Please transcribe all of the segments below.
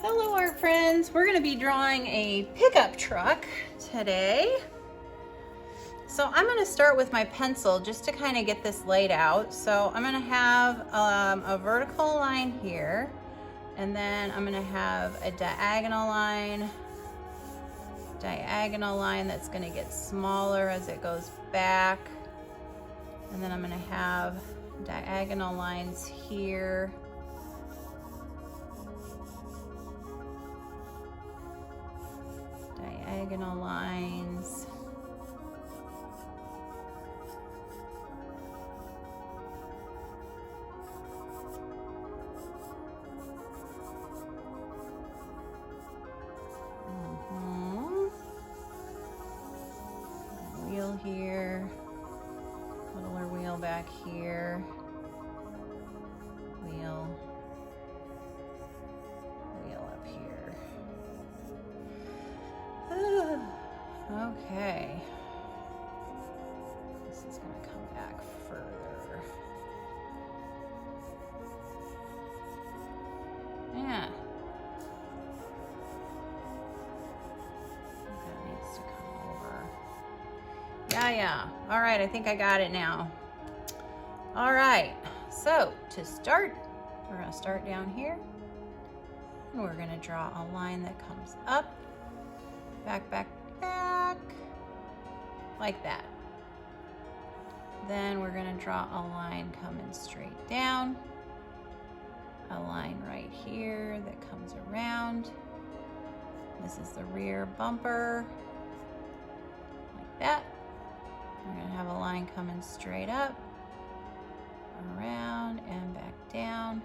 Hello art friends, we're going to be drawing a pickup truck today. So I'm going to start with my pencil just to kind of get this laid out. So I'm going to have a vertical line here, and then I'm going to have a diagonal line that's going to get smaller as it goes back. And then I'm going to have diagonal lines here. Diagonal lines. Wheel here, littler wheel back here, wheel up here. Okay, this is going to come back further. Yeah. That needs to come over. Yeah. All right, I think I got it now. All right, so to start, we're going to start down here. And we're going to draw a line that comes up, back, like that. Then we're going to draw a line coming straight down, a line right here that comes around. This is the rear bumper, like that. We're going to have a line coming straight up, around and back down,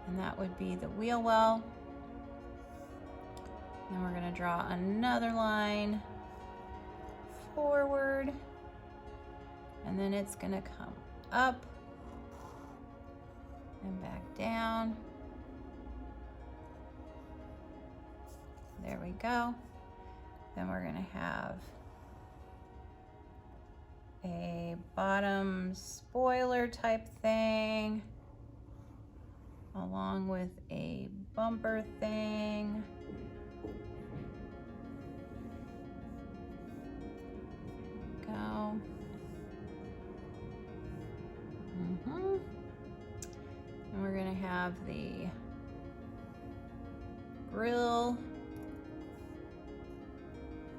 and that would be the wheel well. Then we're going to draw another line forward, and then it's going to come up and back down. There we go. Then we're going to have a bottom spoiler type thing along with a bumper thing. Go. And we're going to have the grill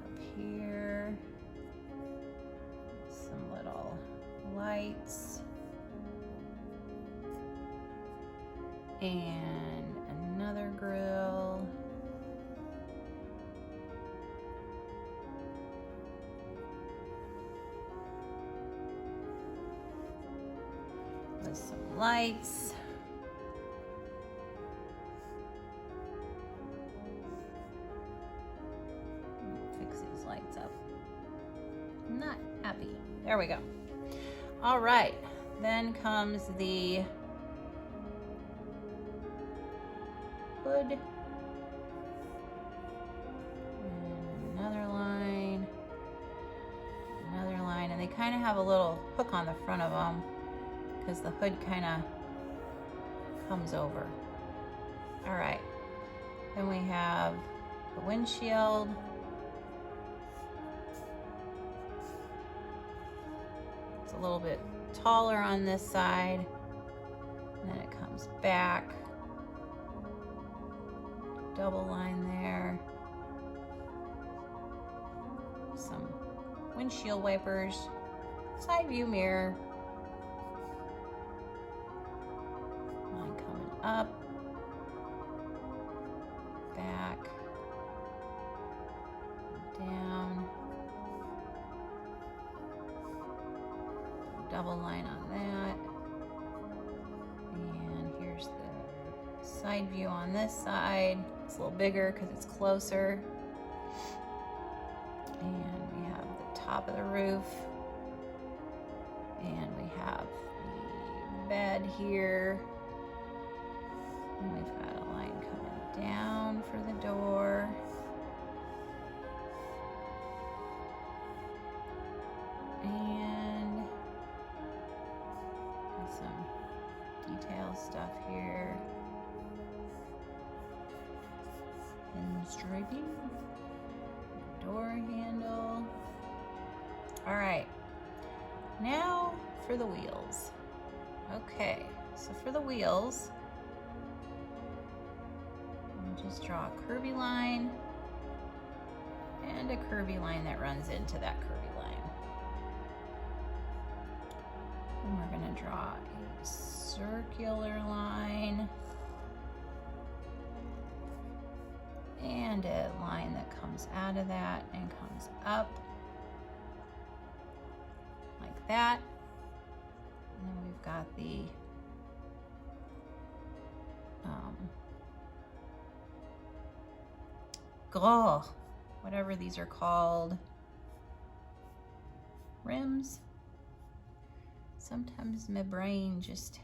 up here. Some little lights. And another grill. With some lights. Fix these lights up. I'm not happy. There we go. All right, then comes the hood. And another line, and they kind of have a little hook on the front of them because the hood kind of comes over. All right, then we have the windshield. It's a little bit taller on this side, and then it comes back. Double line there. Some windshield wipers, side view mirror. Line coming up, back, down. Double line on that. And here's the side view on this side. It's a little bigger because it's closer. And we have the top of the roof. And we have the bed here. And we've got a line coming down for the door. And some detail stuff here. striping. Door handle. All right, now for the wheels. Okay, so for the wheels, I'll just draw a curvy line and a curvy line that runs into that curvy line. And we're gonna draw a circular line and a line that comes out of that and comes up like that. And then we've got the whatever these are called, rims. Sometimes my brain just,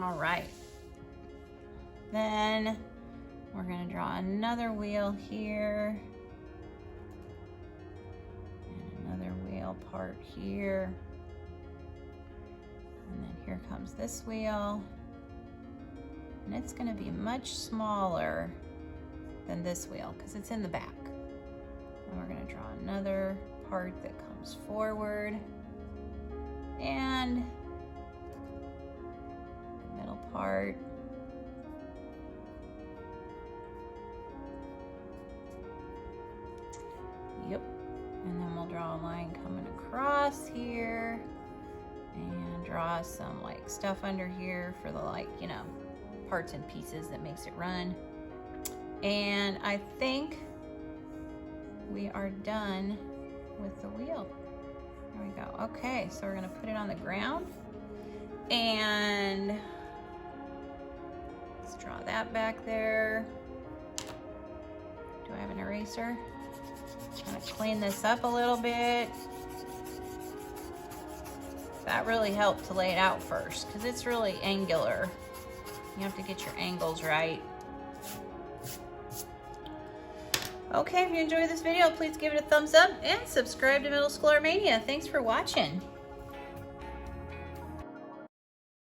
all right. Then we're gonna draw another wheel here and another wheel part here. And then here comes this wheel. And it's gonna be much smaller than this wheel because it's in the back. And we're gonna draw another part that comes forward and the middle part. Yep. And then we'll draw a line coming across here and draw some like stuff under here for the like, you know, parts and pieces that makes it run. And I think we are done with the wheel. There we go. Okay, so we're gonna put it on the ground and let's draw that back there. Do I have an eraser? I'm gonna clean this up a little bit. That really helped to lay it out first because it's really angular. You have to get your angles right. Okay, if you enjoyed this video, please give it a thumbs up and subscribe to Middle Schooler Mania. Thanks for watching.